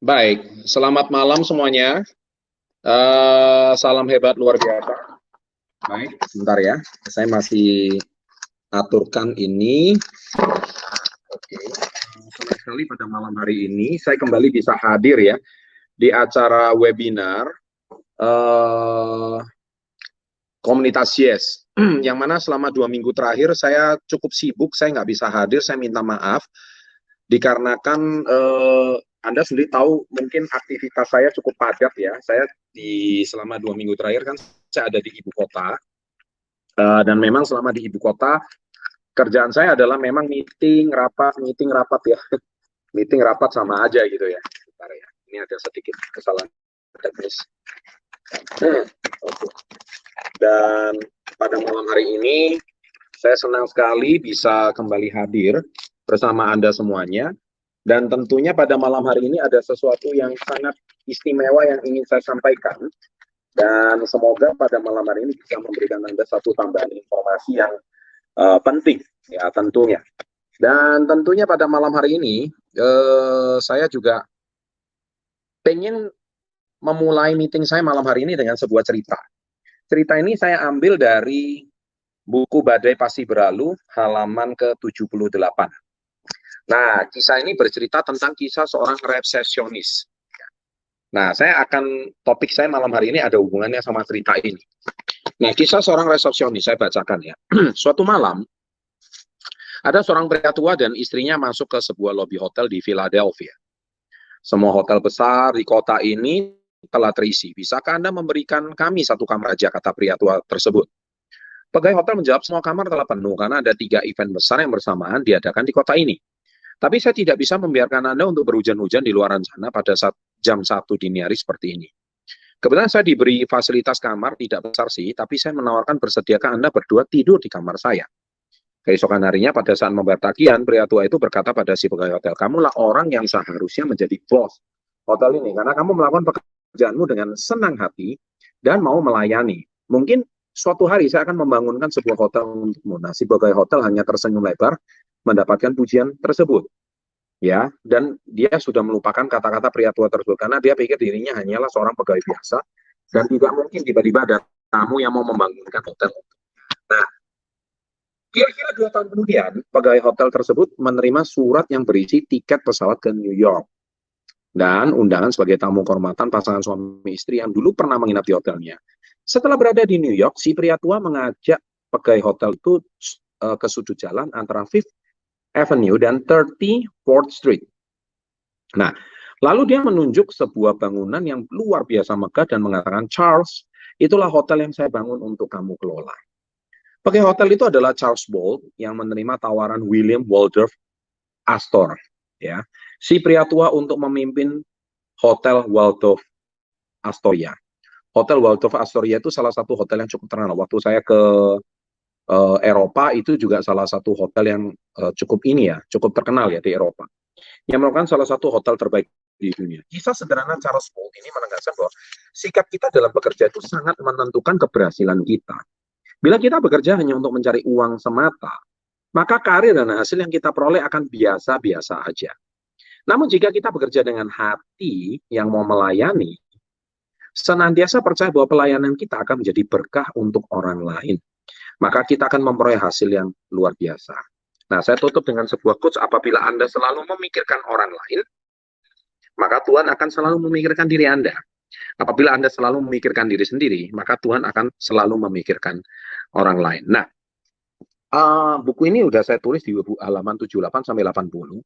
Baik, selamat malam semuanya. Salam hebat luar biasa. Baik, sebentar ya. Saya masih aturkan ini. Oke, senang sekali pada malam hari ini saya kembali bisa hadir ya di acara webinar uh, komunitas Yes. Yang mana selama 2 minggu terakhir saya cukup sibuk, saya nggak bisa hadir, saya minta maaf. Dikarenakan Anda sudah tahu mungkin aktivitas saya cukup padat ya. Saya selama 2 minggu terakhir kan saya ada di ibu kota. Dan memang selama di ibu kota kerjaan saya adalah memang meeting rapat ya. Meeting rapat sama aja gitu ya. Bentar ya. Ini ada sedikit kesalahan teknis. Oke. Dan pada malam hari ini saya senang sekali bisa kembali hadir bersama Anda semuanya. Dan tentunya pada malam hari ini ada sesuatu yang sangat istimewa yang ingin saya sampaikan. Dan semoga pada malam hari ini bisa memberikan Anda satu tambahan informasi yang penting, ya tentunya. Dan tentunya pada malam hari ini, saya juga pengen memulai meeting saya malam hari ini dengan sebuah cerita. Cerita ini saya ambil dari buku Badai Pasti Berlalu, halaman ke-78. Nah, kisah ini bercerita tentang kisah seorang resepsionis. Nah, topik saya malam hari ini ada hubungannya sama cerita ini. Nah, kisah seorang resepsionis, saya bacakan ya. Suatu malam, ada seorang pria tua dan istrinya masuk ke sebuah lobi hotel di Philadelphia. Semua hotel besar di kota ini telah terisi. Bisakah Anda memberikan kami satu kamar aja, kata pria tua tersebut. Pegawai hotel menjawab semua kamar telah penuh karena ada 3 event besar yang bersamaan diadakan di kota ini. Tapi saya tidak bisa membiarkan Anda untuk berhujan-hujan di luar sana pada saat jam 1 dini hari seperti ini. Kebetulan saya diberi fasilitas kamar, tidak besar sih, tapi saya menawarkan bersediakah Anda berdua tidur di kamar saya. Keesokan harinya pada saat membayar tagihan, pria tua itu berkata pada si pegawai hotel, kamulah orang yang seharusnya menjadi bos hotel ini, karena kamu melakukan pekerjaanmu dengan senang hati dan mau melayani. Mungkin suatu hari saya akan membangunkan sebuah hotel untukmu. Nah, si pegawai hotel hanya tersenyum lebar, mendapatkan pujian tersebut, ya, dan dia sudah melupakan kata-kata pria tua tersebut karena dia pikir dirinya hanyalah seorang pegawai biasa dan tidak mungkin tiba-tiba ada tamu yang mau membangunkan hotel. Nah, kira-kira 2 tahun kemudian pegawai hotel tersebut menerima surat yang berisi tiket pesawat ke New York dan undangan sebagai tamu kehormatan pasangan suami istri yang dulu pernah menginap di hotelnya. Setelah berada di New York, si pria tua mengajak pegawai hotel itu ke sudut jalan antara Fifth Avenue dan 34th Street. Nah, lalu dia menunjuk sebuah bangunan yang luar biasa megah dan mengatakan, Charles, itulah hotel yang saya bangun untuk kamu kelola. Pegawai hotel itu adalah Charles Bolt yang menerima tawaran William Waldorf Astor. Ya, si pria tua untuk memimpin Hotel Waldorf Astoria. Hotel Waldorf Astoria itu salah satu hotel yang cukup terkenal. Waktu saya ke Eropa itu juga salah satu hotel yang cukup terkenal ya di Eropa. Yang merupakan salah satu hotel terbaik di dunia. Kisah sederhana Charles Bolt ini menegaskan bahwa sikap kita dalam bekerja itu sangat menentukan keberhasilan kita. Bila kita bekerja hanya untuk mencari uang semata, maka karir dan hasil yang kita peroleh akan biasa-biasa aja. Namun jika kita bekerja dengan hati yang mau melayani, senantiasa percaya bahwa pelayanan kita akan menjadi berkah untuk orang lain, maka kita akan memperoleh hasil yang luar biasa. Nah, saya tutup dengan sebuah quotes, apabila Anda selalu memikirkan orang lain, maka Tuhan akan selalu memikirkan diri Anda. Apabila Anda selalu memikirkan diri sendiri, maka Tuhan akan selalu memikirkan orang lain. Nah, buku ini sudah saya tulis di halaman 78 sampai 80.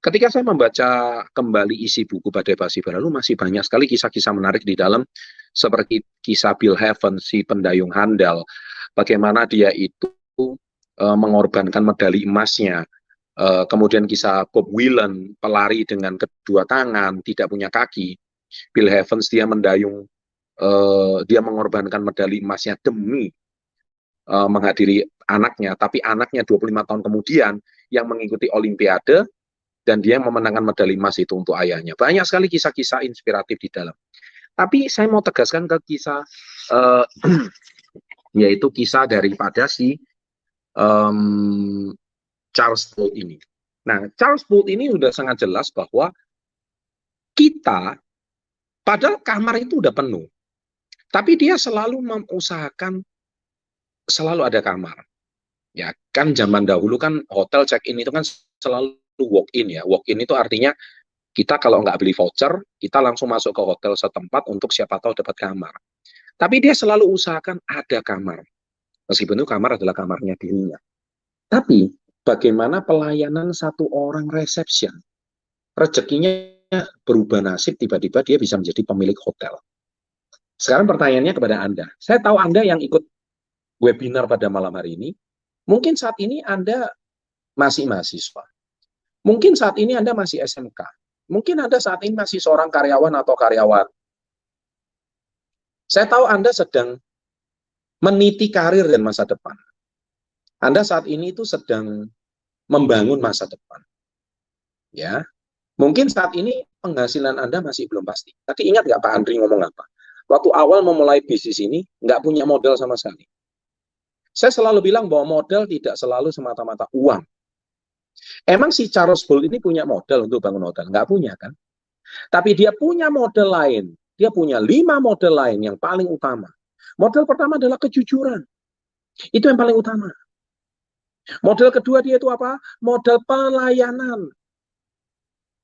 Ketika saya membaca kembali isi buku Badai Pasti Berlalu, masih banyak sekali kisah-kisah menarik di dalam, seperti kisah Bill Evans, si pendayung handal, bagaimana dia itu mengorbankan medali emasnya, kemudian kisah Bob Whelan, pelari dengan kedua tangan, tidak punya kaki. Bill Evans, dia mendayung, dia mengorbankan medali emasnya demi menghadiri anaknya, tapi anaknya 25 tahun kemudian yang mengikuti Olimpiade, dan dia memenangkan medali emas itu untuk ayahnya. Banyak sekali kisah-kisah inspiratif di dalam. Tapi saya mau tegaskan ke kisah, yaitu kisah daripada si Charles Bolt ini. Nah, Charles Bolt ini sudah sangat jelas bahwa Kita, padahal kamar itu udah penuh, tapi dia selalu mengusahakan selalu ada kamar. Ya kan zaman dahulu kan hotel check-in itu kan selalu walk-in ya. Walk-in itu artinya kita kalau nggak beli voucher, kita langsung masuk ke hotel setempat untuk siapa tahu dapat kamar. Tapi dia selalu usahakan ada kamar. Meskipun itu kamar adalah kamarnya dirinya. Tapi bagaimana pelayanan satu orang reception? Rezekinya berubah nasib, tiba-tiba dia bisa menjadi pemilik hotel. Sekarang pertanyaannya kepada Anda. Saya tahu Anda yang ikut webinar pada malam hari ini, mungkin saat ini Anda masih mahasiswa. Mungkin saat ini Anda masih SMK. Mungkin Anda saat ini masih seorang karyawan atau karyawan. Saya tahu Anda sedang meniti karir dan masa depan. Anda saat ini itu sedang membangun masa depan. Ya, mungkin saat ini penghasilan Anda masih belum pasti. Tadi ingat nggak Pak Andri ngomong apa? Waktu awal memulai bisnis ini, nggak punya modal sama sekali. Saya selalu bilang bahwa modal tidak selalu semata-mata uang. Emang si Charles Bull ini punya modal untuk bangun hotel? Nggak punya kan? Tapi dia punya modal lain. Dia punya 5 modal lain yang paling utama. Modal pertama adalah kejujuran. Itu yang paling utama. Modal kedua dia itu apa? Modal pelayanan.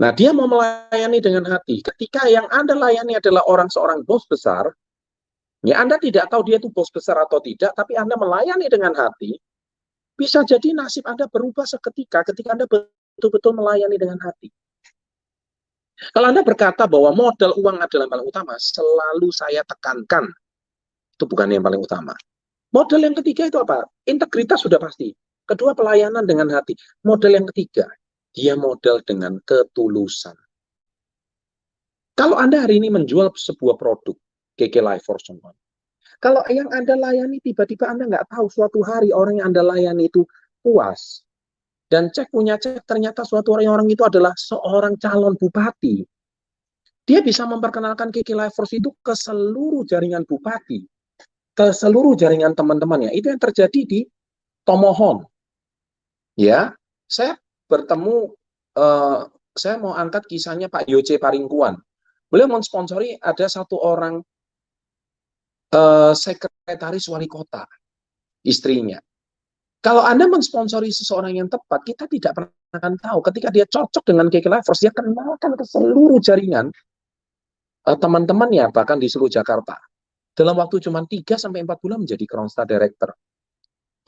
Nah, dia mau melayani dengan hati. Ketika yang Anda layani adalah seorang bos besar, ya Anda tidak tahu dia itu bos besar atau tidak, tapi Anda melayani dengan hati, bisa jadi nasib Anda berubah seketika ketika Anda betul-betul melayani dengan hati. Kalau Anda berkata bahwa modal uang adalah yang paling utama, selalu saya tekankan, itu bukan yang paling utama. Modal yang ketiga itu apa? Integritas sudah pasti. Kedua, pelayanan dengan hati. Modal yang ketiga, dia modal dengan ketulusan. Kalau Anda hari ini menjual sebuah produk, KK Life Force, kalau yang Anda layani tiba-tiba Anda nggak tahu suatu hari orang yang Anda layani itu puas, dan punya cek ternyata suatu orang itu adalah seorang calon bupati. Dia bisa memperkenalkan KK Life Force itu ke seluruh jaringan bupati, ke seluruh jaringan teman-temannya. Itu yang terjadi di Tomohon. Ya, saya bertemu, saya mau angkat kisahnya Pak Yoce Paringkuan. Beliau mensponsori ada satu orang sekretaris wali kota, istrinya. Kalau Anda mensponsori seseorang yang tepat, kita tidak pernah akan tahu. Ketika dia cocok dengan KK Life Force, dia kenalkan ke seluruh jaringan teman-temannya, bahkan di seluruh Jakarta. Dalam waktu cuma 3-4 bulan menjadi Crown Star Director.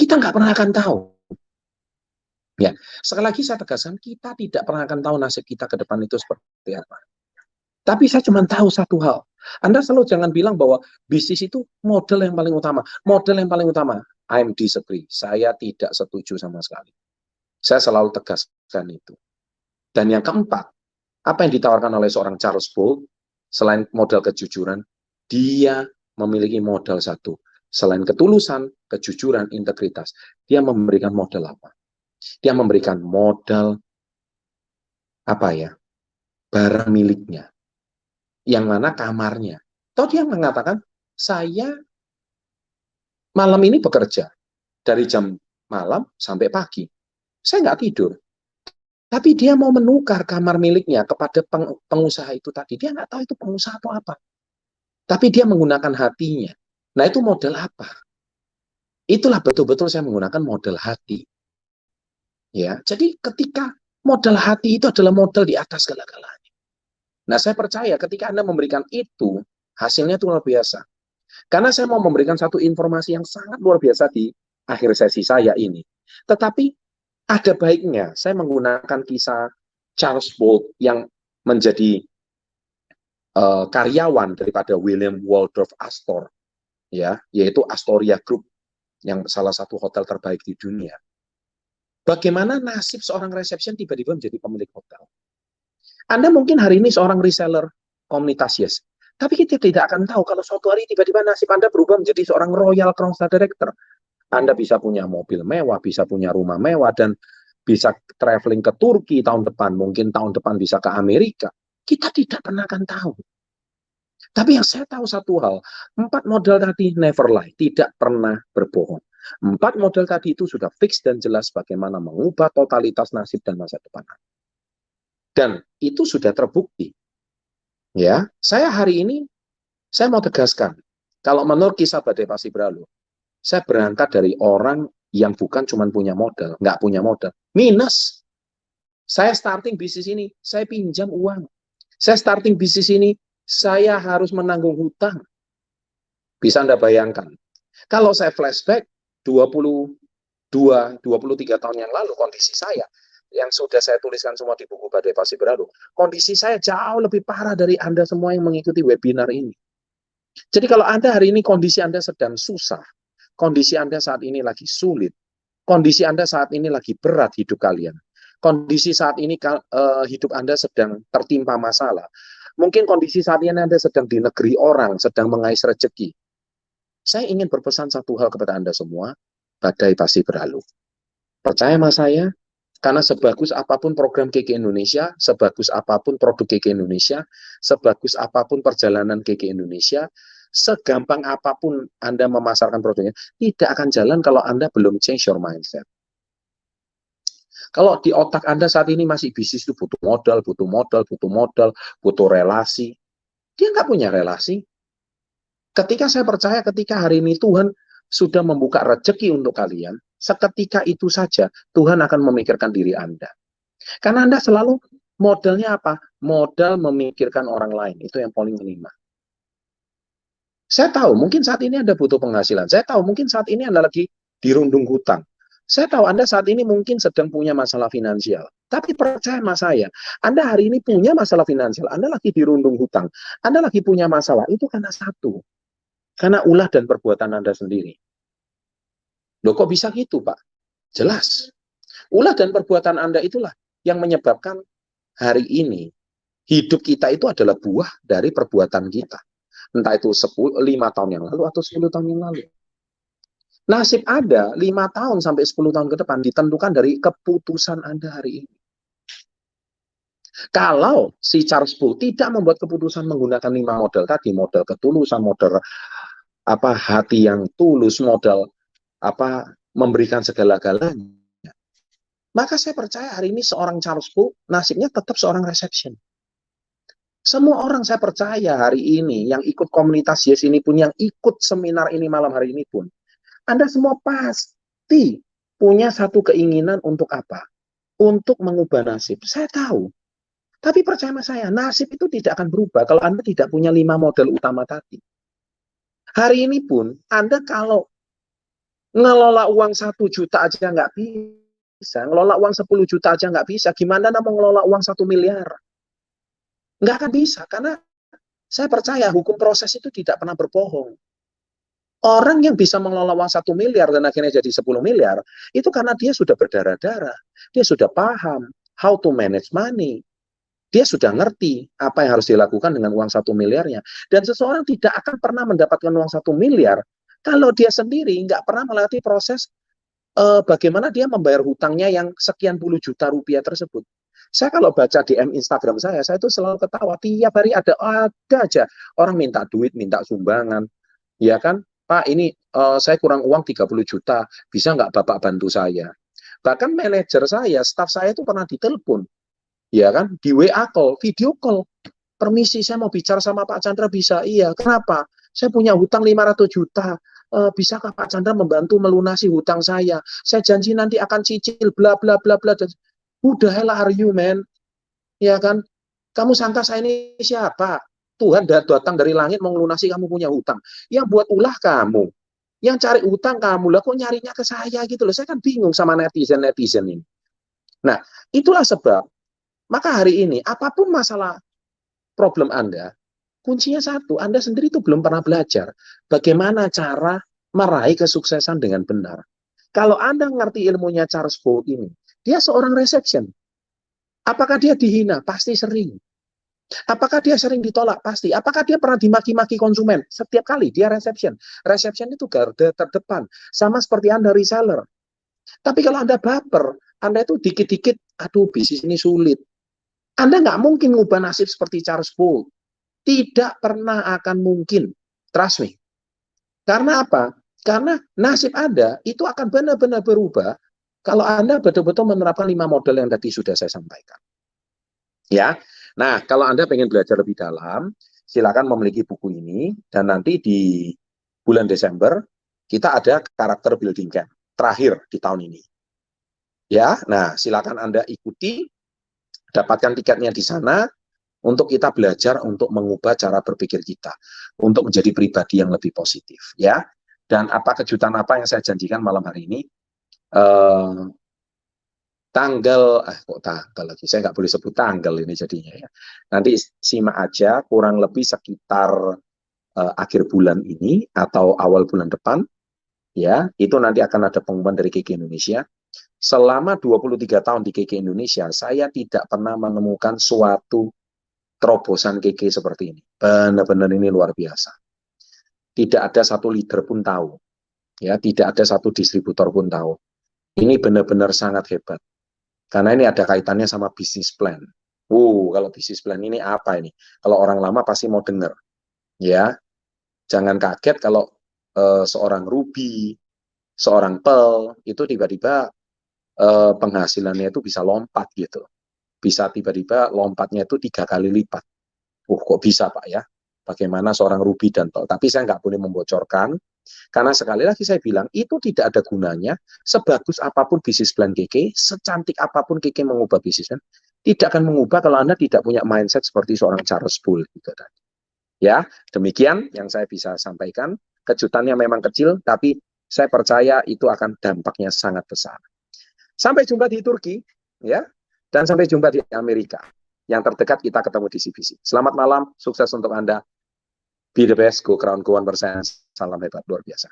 Kita nggak pernah akan tahu. Ya, sekali lagi saya tegaskan, kita tidak pernah akan tahu nasib kita ke depan itu seperti apa. Tapi saya cuma tahu satu hal. Anda selalu jangan bilang bahwa bisnis itu modal yang paling utama. Modal yang paling utama. I'm disagree. Saya tidak setuju sama sekali. Saya selalu tegaskan itu. Dan yang keempat, apa yang ditawarkan oleh seorang Charles Bull, selain modal kejujuran, dia memiliki modal satu. Selain ketulusan, kejujuran, integritas, dia memberikan modal apa? Dia memberikan modal apa ya? Barang miliknya. Yang mana kamarnya. Atau dia mengatakan, saya malam ini bekerja dari jam malam sampai pagi. Saya nggak tidur. Tapi dia mau menukar kamar miliknya kepada pengusaha itu tadi. Dia nggak tahu itu pengusaha atau apa. Tapi dia menggunakan hatinya. Nah, itu modal apa? Itulah betul-betul saya menggunakan modal hati. Ya, jadi ketika modal hati itu adalah modal di atas segala-galanya. Nah, saya percaya ketika Anda memberikan itu, hasilnya itu luar biasa. Karena saya mau memberikan satu informasi yang sangat luar biasa di akhir sesi saya ini. Tetapi ada baiknya saya menggunakan kisah Charles Bolt yang menjadi karyawan daripada William Waldorf Astor, ya, yaitu Astoria Group, yang salah satu hotel terbaik di dunia. Bagaimana nasib seorang reception tiba-tiba menjadi pemilik hotel? Anda mungkin hari ini seorang reseller komunitas Yes, tapi kita tidak akan tahu kalau suatu hari tiba-tiba nasib Anda berubah menjadi seorang Royal Crown Star Director. Anda bisa punya mobil mewah, bisa punya rumah mewah, dan bisa traveling ke Turki tahun depan, mungkin tahun depan bisa ke Amerika. Kita tidak pernah akan tahu. Tapi yang saya tahu satu hal, 4 modal tadi never lie, tidak pernah berbohong. 4 modal tadi itu sudah fix dan jelas bagaimana mengubah totalitas nasib dan masa depan. Dan itu sudah terbukti. Ya, saya hari ini, saya mau tegaskan, kalau menurut kisah Badai Pasti Berlalu, saya berangkat dari orang yang bukan cuma punya modal, nggak punya modal, minus. Saya starting bisnis ini, saya pinjam uang. Saya starting bisnis ini, saya harus menanggung hutang. Bisa Anda bayangkan. Kalau saya flashback 23 tahun yang lalu, kondisi saya yang sudah saya tuliskan semua di buku Badai Pasti Berlalu, kondisi saya jauh lebih parah dari Anda semua yang mengikuti webinar ini. Jadi kalau Anda hari ini kondisi Anda sedang susah, kondisi Anda saat ini lagi sulit, kondisi Anda saat ini lagi berat hidup kalian, kondisi saat ini hidup Anda sedang tertimpa masalah, mungkin kondisi saat ini Anda sedang di negeri orang, sedang mengais rezeki. Saya ingin berpesan satu hal kepada Anda semua, badai pasti berlalu. Percaya sama saya, karena sebagus apapun program KK Indonesia, sebagus apapun produk KK Indonesia, sebagus apapun perjalanan KK Indonesia, segampang apapun Anda memasarkan produknya, tidak akan jalan kalau Anda belum change your mindset. Kalau di otak Anda saat ini masih bisnis itu butuh modal, butuh modal, butuh modal, butuh relasi, dia nggak punya relasi. Ketika saya percaya, ketika hari ini Tuhan sudah membuka rezeki untuk kalian, seketika itu saja Tuhan akan memikirkan diri Anda. Karena Anda selalu modalnya apa? Modal memikirkan orang lain. Itu yang paling minimal. Saya tahu mungkin saat ini Anda butuh penghasilan. Saya tahu mungkin saat ini Anda lagi dirundung hutang. Saya tahu Anda saat ini mungkin sedang punya masalah finansial. Tapi percaya sama saya, Anda hari ini punya masalah finansial. Anda lagi dirundung hutang. Anda lagi punya masalah. Itu karena satu. Karena ulah dan perbuatan Anda sendiri. Loh kok bisa gitu, Pak? Jelas. Ulah dan perbuatan Anda itulah yang menyebabkan hari ini hidup kita itu adalah buah dari perbuatan kita. Entah itu 5 tahun yang lalu atau 10 tahun yang lalu. Nasib Anda 5 tahun sampai 10 tahun ke depan ditentukan dari keputusan Anda hari ini. Kalau si Charles Bull tidak membuat keputusan menggunakan 5 modal tadi, modal ketulusan, modal hati yang tulus, modal memberikan segala-galanya, maka saya percaya hari ini seorang Charles Bull nasibnya tetap seorang reception. Semua orang saya percaya hari ini yang ikut komunitas Yes ini pun, yang ikut seminar ini malam hari ini pun, Anda semua pasti punya satu keinginan untuk apa? Untuk mengubah nasib. Saya tahu. Tapi percaya sama saya, nasib itu tidak akan berubah kalau Anda tidak punya 5 modal utama tadi. Hari ini pun, Anda kalau ngelola uang 1 juta aja nggak bisa, ngelola uang 10 juta aja nggak bisa, gimana Anda mau ngelola uang 1 miliar? Nggak akan bisa, karena saya percaya hukum proses itu tidak pernah berbohong. Orang yang bisa mengelola uang 1 miliar dan akhirnya jadi 10 miliar, itu karena dia sudah berdarah-darah. Dia sudah paham how to manage money. Dia sudah ngerti apa yang harus dilakukan dengan uang 1 miliarnya. Dan seseorang tidak akan pernah mendapatkan uang 1 miliar kalau dia sendiri nggak pernah melatih proses bagaimana dia membayar hutangnya yang sekian puluh juta rupiah tersebut. Saya kalau baca DM Instagram saya itu selalu ketawa. Tiap hari ada aja orang minta duit, minta sumbangan. Ya kan, Pak ini saya kurang uang 30 juta, bisa nggak Bapak bantu saya? Bahkan manajer saya, staf saya itu pernah ditelepon, ya kan, di WA call, video call. Permisi, saya mau bicara sama Pak Chandra, bisa? Iya, kenapa? Saya punya hutang 500 juta. Bisakah Pak Chandra membantu melunasi hutang saya? Saya janji nanti akan cicil, bla bla bla bla. Who the hell are you, man? Ya kan? Kamu sangka saya ini siapa? Tuhan datang dari langit mau melunasi kamu punya hutang. Yang buat ulah kamu. Yang cari hutang kamu. Lah kok nyarinya ke saya gitu loh. Saya kan bingung sama netizen-netizen ini. Nah, itulah sebab. Maka hari ini, apapun masalah problem Anda, kuncinya satu, Anda sendiri itu belum pernah belajar bagaimana cara meraih kesuksesan dengan benar. Kalau Anda ngerti ilmunya Charles Bolt ini, dia seorang reception. Apakah dia dihina? Pasti sering. Apakah dia sering ditolak? Pasti. Apakah dia pernah dimaki-maki konsumen? Setiap kali dia reception. Reception itu garda terdepan. Sama seperti Anda reseller. Tapi kalau Anda baper, Anda itu dikit-dikit, aduh bisnis ini sulit. Anda nggak mungkin ngubah nasib seperti Charles Bolt. Tidak pernah akan mungkin. Trust me. Karena apa? Karena nasib Anda itu akan benar-benar berubah kalau Anda betul-betul menerapkan 5 model yang tadi sudah saya sampaikan. Ya, Nah, kalau Anda pengen belajar lebih dalam, silakan memiliki buku ini, dan nanti di bulan Desember, kita ada karakter building camp terakhir di tahun ini. Ya, nah silakan Anda ikuti, dapatkan tiketnya di sana, untuk kita belajar untuk mengubah cara berpikir kita, untuk menjadi pribadi yang lebih positif. Ya, dan apa kejutan apa yang saya janjikan malam hari ini? Kok tanggal lagi, saya nggak boleh sebut tanggal ini jadinya ya. Nanti simak aja, kurang lebih sekitar akhir bulan ini atau awal bulan depan, ya, itu nanti akan ada pengumuman dari KK Indonesia. Selama 23 tahun di KK Indonesia, saya tidak pernah menemukan suatu terobosan KK seperti ini. Benar-benar ini luar biasa. Tidak ada satu leader pun tahu, ya, tidak ada satu distributor pun tahu. Ini benar-benar sangat hebat. Karena ini ada kaitannya sama bisnis plan. Kalau bisnis plan ini apa ini? Kalau orang lama pasti mau dengar. Ya, jangan kaget kalau seorang Ruby, seorang Pearl, itu tiba-tiba penghasilannya itu bisa lompat gitu. Bisa tiba-tiba lompatnya itu 3 kali lipat. Kok bisa Pak ya? Bagaimana seorang Ruby dan Pearl? Tapi saya nggak boleh membocorkan. Karena sekali lagi saya bilang, itu tidak ada gunanya, sebagus apapun bisnis plan KK, secantik apapun KK mengubah bisnis plan, tidak akan mengubah kalau Anda tidak punya mindset seperti seorang Charles Bull. Gitu. Ya, demikian yang saya bisa sampaikan. Kejutannya memang kecil, tapi saya percaya itu akan dampaknya sangat besar. Sampai jumpa di Turki, ya, dan sampai jumpa di Amerika. Yang terdekat kita ketemu di CBC. Selamat malam, sukses untuk Anda. Be the best, go crown, go 1%. Salam hebat, luar biasa.